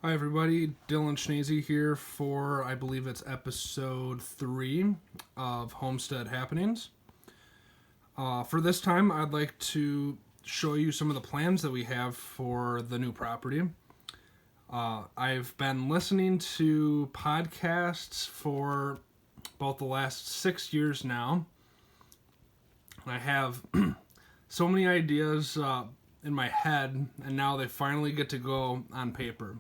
Hi everybody, Dylan Schneezy here for, I believe it's episode 3 of Homestead Happenings. For this time, I'd like to show you some of the plans that we have for the new property. I've been listening to podcasts for about the last 6 years now. I have so many ideas in my head, and now they finally get to go on paper.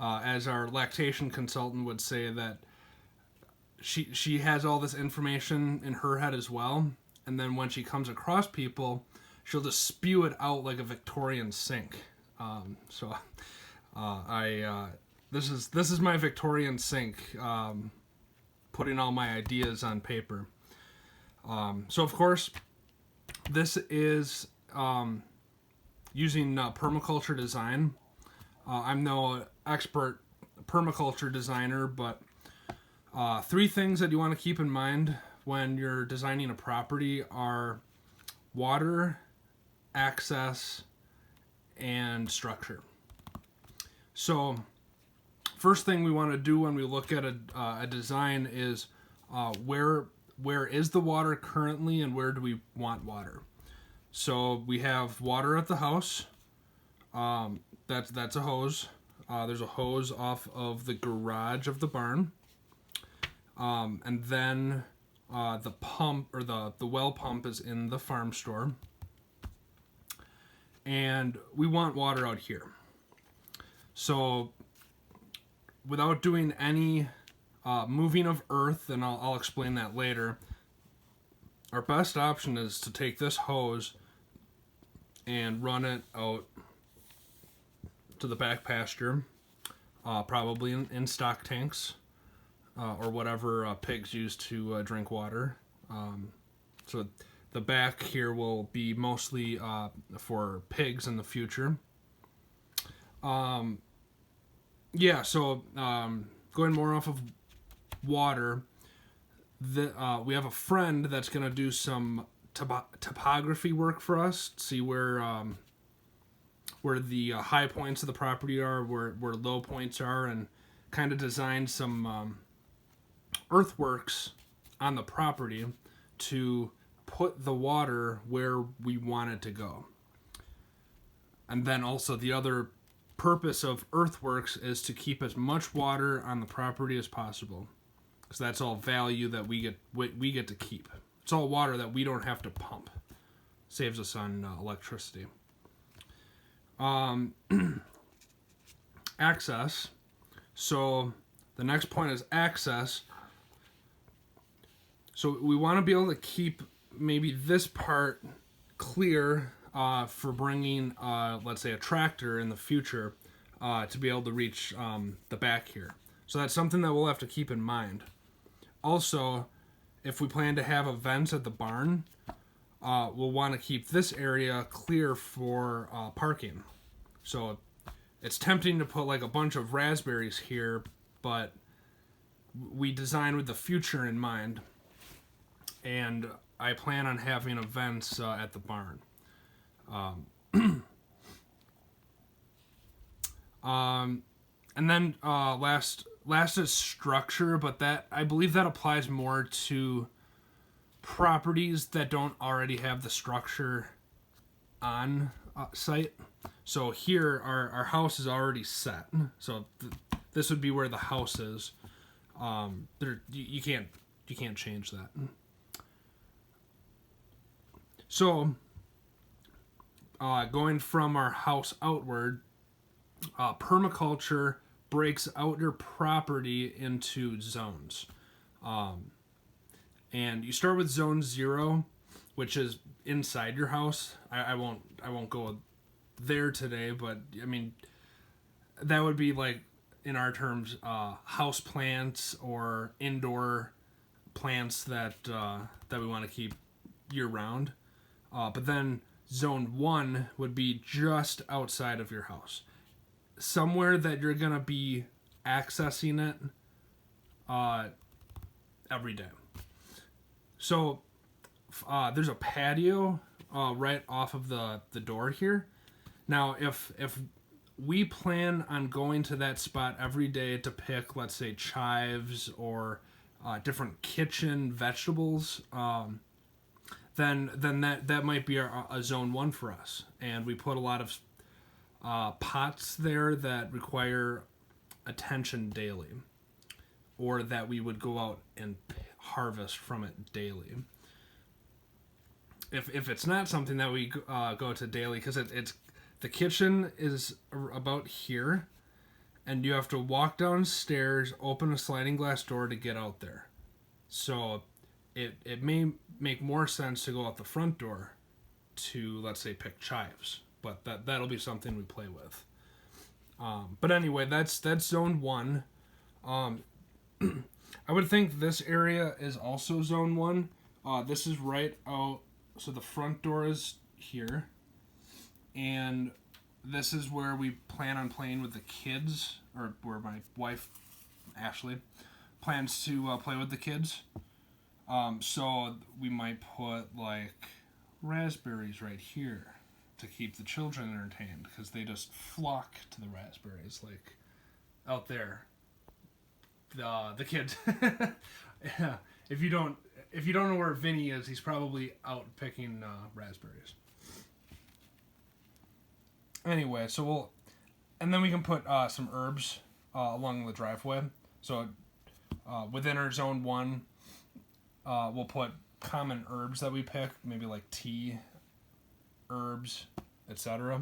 As our lactation consultant would say, that she has all this information in her head as well, and then when she comes across people, she'll just spew it out like a Victorian sink. This is my Victorian sink, putting all my ideas on paper. So of course, this is using permaculture design. I'm no expert permaculture designer, but 3 things that you want to keep in mind when you're designing a property are water, access, and structure. So first thing we want to do when we look at a design is where is the water currently and where do we want water. So we have water at the house. That's a hose. There's a hose off of the garage of the barn. And then the pump, or the well pump, is in the farm store. And we want water out here. So without doing any moving of earth, and I'll explain that later, our best option is to take this hose and run it out to the back pasture, probably in stock tanks, or whatever pigs use to drink water. So the back here will be mostly for pigs in the future. Going more off of water, we have a friend that's going to do some topography work for us, see where the high points of the property are, where low points are, and kind of design some earthworks on the property to put the water where we want it to go. And then also the other purpose of earthworks is to keep as much water on the property as possible, because that's all value that we get to keep. It's all water that we don't have to pump. Saves us on electricity. Access. So the next point is access. So we want to be able to keep maybe this part clear for bringing, let's say, a tractor in the future to be able to reach the back here. So that's something that we'll have to keep in mind. Also, if we plan to have events at the barn, we'll want to keep this area clear for parking. So it's tempting to put like a bunch of raspberries here, but we design with the future in mind, and I plan on having events at the barn. And then last is structure, but that, I believe, that applies more to properties that don't already have the structure on site. So here our house is already set, so this would be where the house is. You can't change that. So going from our house outward, permaculture breaks out your property into zones. And you start with zone 0, which is inside your house. I won't go there today, but I mean, that would be, like, in our terms, house plants or indoor plants that we want to keep year round. But then zone 1 would be just outside of your house, somewhere that you're gonna be accessing it every day. So there's a patio right off of the door here. Now, if we plan on going to that spot every day to pick, let's say, chives or different kitchen vegetables. Then that might be a zone 1 for us, and we put a lot of pots there that require attention daily, or that we would go out and harvest from it daily. If it's not something that we go to daily, because it's the kitchen is about here, and you have to walk downstairs, open a sliding glass door to get out there. So it may make more sense to go out the front door to, let's say, pick chives, but that'll be something we play with. But anyway, that's zone 1. I would think this area is also zone 1. This is right out, so the front door is here, and this is where we plan on playing with the kids, or where my wife, Ashley, plans to play with the kids. So we might put like raspberries right here to keep the children entertained, because they just flock to the raspberries, like out there. The kids. Yeah. If you don't know where Vinny is, he's probably out picking raspberries. Anyway, and then we can put some herbs along the driveway. So within our zone 1, we'll put common herbs that we pick, maybe like tea, herbs, etc.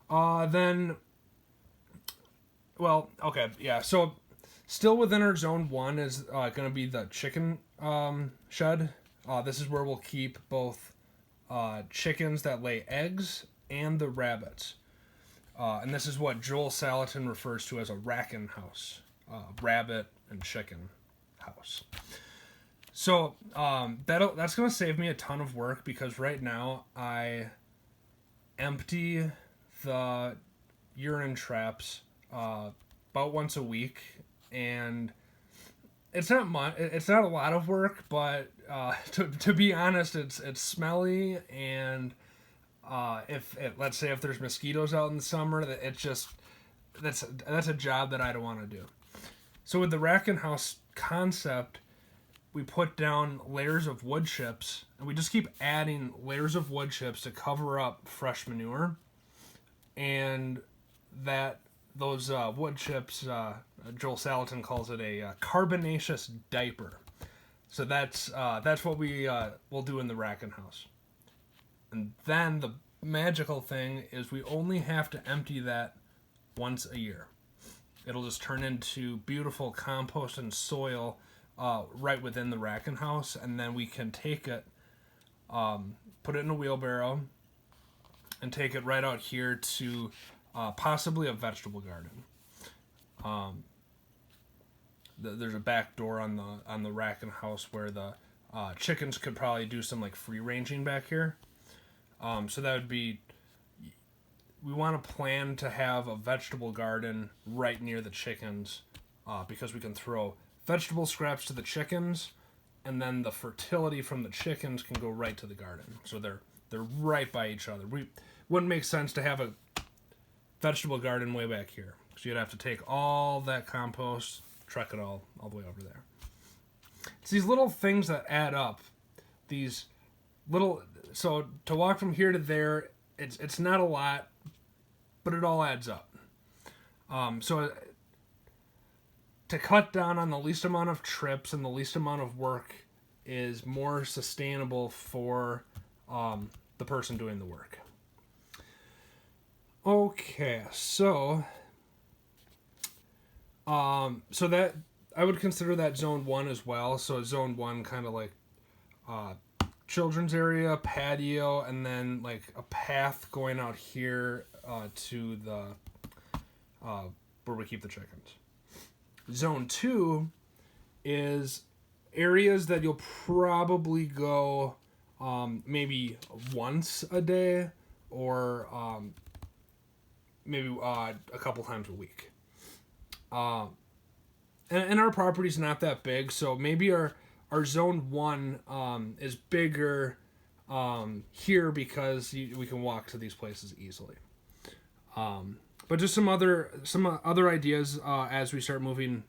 Then, well, okay, yeah. So still within our zone 1 is going to be the chicken shed. This is where we'll keep both chickens that lay eggs and the rabbits. And this is what Joel Salatin refers to as a racking house, rabbit and chicken house. So that's going to save me a ton of work, because right now I empty the urine traps about once a week, and it's not much. It's not a lot of work, but to be honest, it's smelly, and let's say if there's mosquitoes out in the summer, that's a job that I don't want to do. So with the rack and house concept, we put down layers of wood chips, and we just keep adding layers of wood chips to cover up fresh manure, and those wood chips, Joel Salatin calls it a carbonaceous diaper. So that's what we will do in the racking house. And then the magical thing is we only have to empty that once a year. It'll just turn into beautiful compost and soil right within the racking house, and then we can take it, put it in a wheelbarrow, and take it right out here to possibly a vegetable garden. There's a back door on the racking house where the chickens could probably do some like free ranging back here. So that would be, we want to plan to have a vegetable garden right near the chickens, because we can throw vegetable scraps to the chickens, and then the fertility from the chickens can go right to the garden. So they're right by each other. Wouldn't make sense to have a vegetable garden way back here, so you'd have to take all that compost, truck it all the way over there. It's these little things that add up. These little, so to walk from here to there, it's not a lot, but it all adds up. So to cut down on the least amount of trips and the least amount of work is more sustainable for the person doing the work. Okay, so that I would consider that zone 1 as well. So zone 1 kind of like children's area, patio, and then like a path going out here to the where we keep the chickens. Zone 2 is areas that you'll probably go maybe once a day, or maybe a couple times a week. And our property's not that big, so maybe our zone 1 is bigger here because we can walk to these places easily. But just some other ideas as we start moving,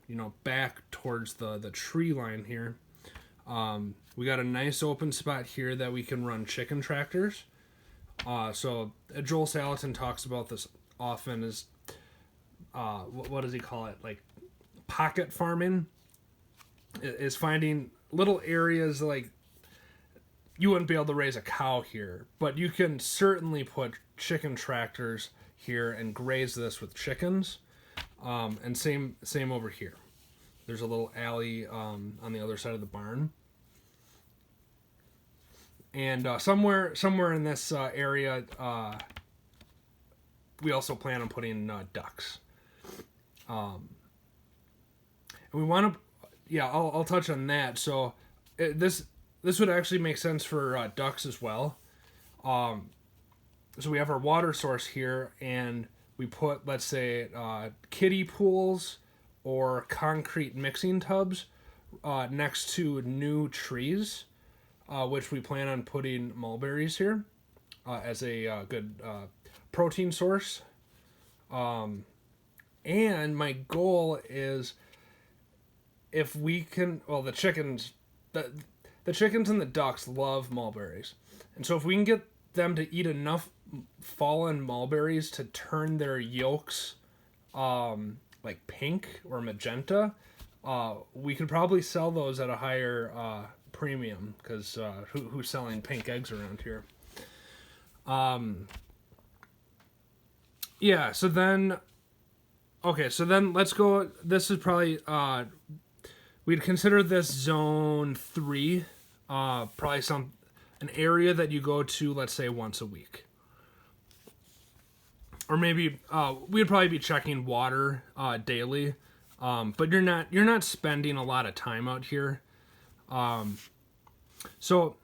back towards the tree line here. We got a nice open spot here that we can run chicken tractors. So Joel Salatin talks about this often is what does he call it? Like pocket farming is finding little areas like you wouldn't be able to raise a cow here, but you can certainly put chicken tractors here and graze this with chickens. And same over here. There's a little alley on the other side of the barn. And somewhere in this area, we also plan on putting ducks. And we want to, yeah, I'll touch on that. So this would actually make sense for ducks as well. So we have our water source here, and we put, let's say, kiddie pools or concrete mixing tubs next to new trees, which we plan on putting mulberries here as a good protein source. And my goal is if we can, well, the chickens and the ducks love mulberries. And so if we can get them to eat enough fallen mulberries to turn their yolks like pink or magenta, we could probably sell those at a higher premium, because who's selling pink eggs around here? Yeah, so then let's go. This is probably we'd consider this zone 3, probably an area that you go to, let's say, once a week. Or maybe we'd probably be checking water daily, but you're not spending a lot of time out here. So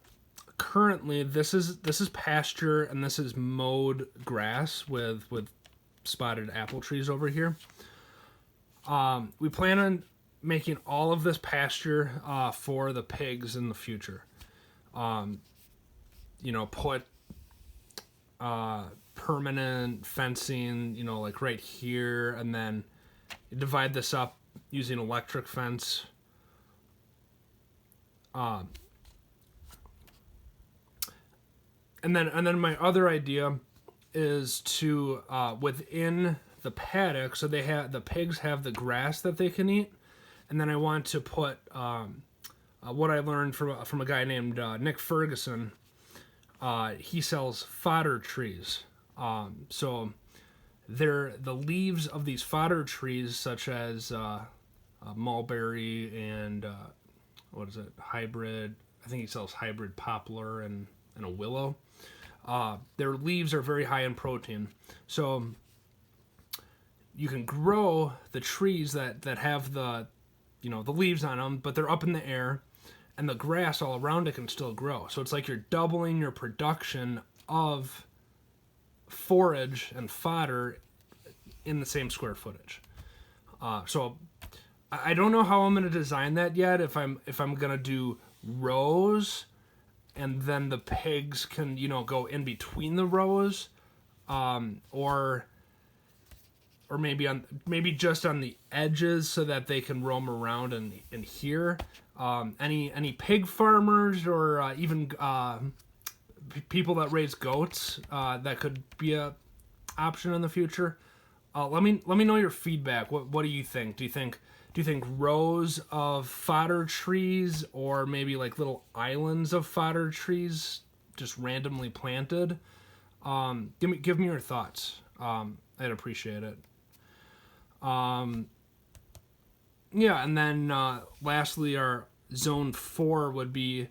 currently this is pasture, and this is mowed grass with spotted apple trees over here. We plan on making all of this pasture for the pigs in the future. Put permanent fencing, like right here, and then divide this up using electric fence. And then my other idea is to within the paddock, so the pigs have the grass that they can eat, and then I want to put what I learned from a guy named Nick Ferguson. He sells fodder trees. So the leaves of these fodder trees, such as mulberry and hybrid. I think he sells hybrid poplar and a willow. Their leaves are very high in protein. So you can grow the trees that have the leaves on them, but they're up in the air, and the grass all around it can still grow. So it's like you're doubling your production of forage and fodder in the same square footage. So I don't know how I'm going to design that yet. If I'm going to do rows, and then the pigs can go in between the rows, or maybe just on the edges so that they can roam around and hear. Any pig farmers or even people that raise goats, that could be a option in the future. Let me know your feedback. What do you think? Do you think rows of fodder trees, or maybe like little islands of fodder trees just randomly planted? Give me your thoughts. I'd appreciate it. Yeah, and then lastly, our zone 4 would be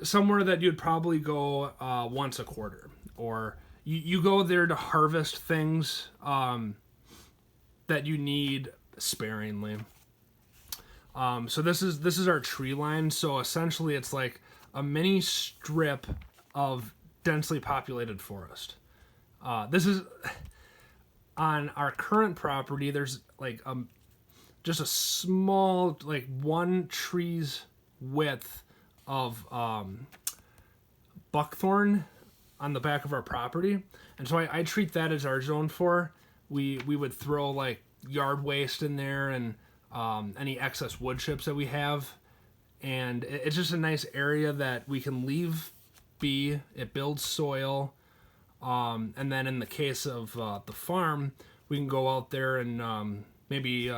somewhere that you'd probably go once a quarter, or you go there to harvest things that you need sparingly. So this is our tree line. So essentially, it's like a mini strip of densely populated forest. This is on our current property. There's like just a small, like one tree's width of buckthorn on the back of our property, and so I treat that as our zone 4. We would throw like yard waste in there and any excess wood chips that we have, and it's just a nice area that we can leave be. It builds soil, and then in the case of the farm, we can go out there and maybe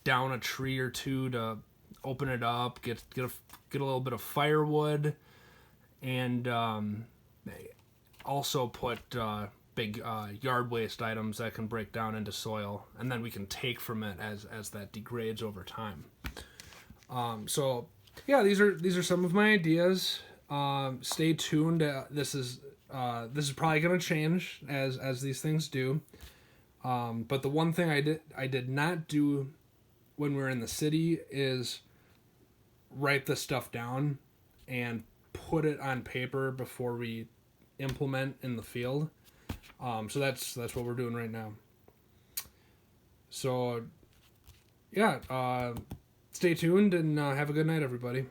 down a tree or two to open it up, get a little bit of firewood, and also put big yard waste items that can break down into soil, and then we can take from it as that degrades over time. So yeah, these are some of my ideas. Stay tuned. This is probably going to change as these things do. But the one thing I did not do when we were in the city is write this stuff down and put it on paper before we implement in the field. So that's what we're doing right now. So yeah, stay tuned and have a good night, everybody.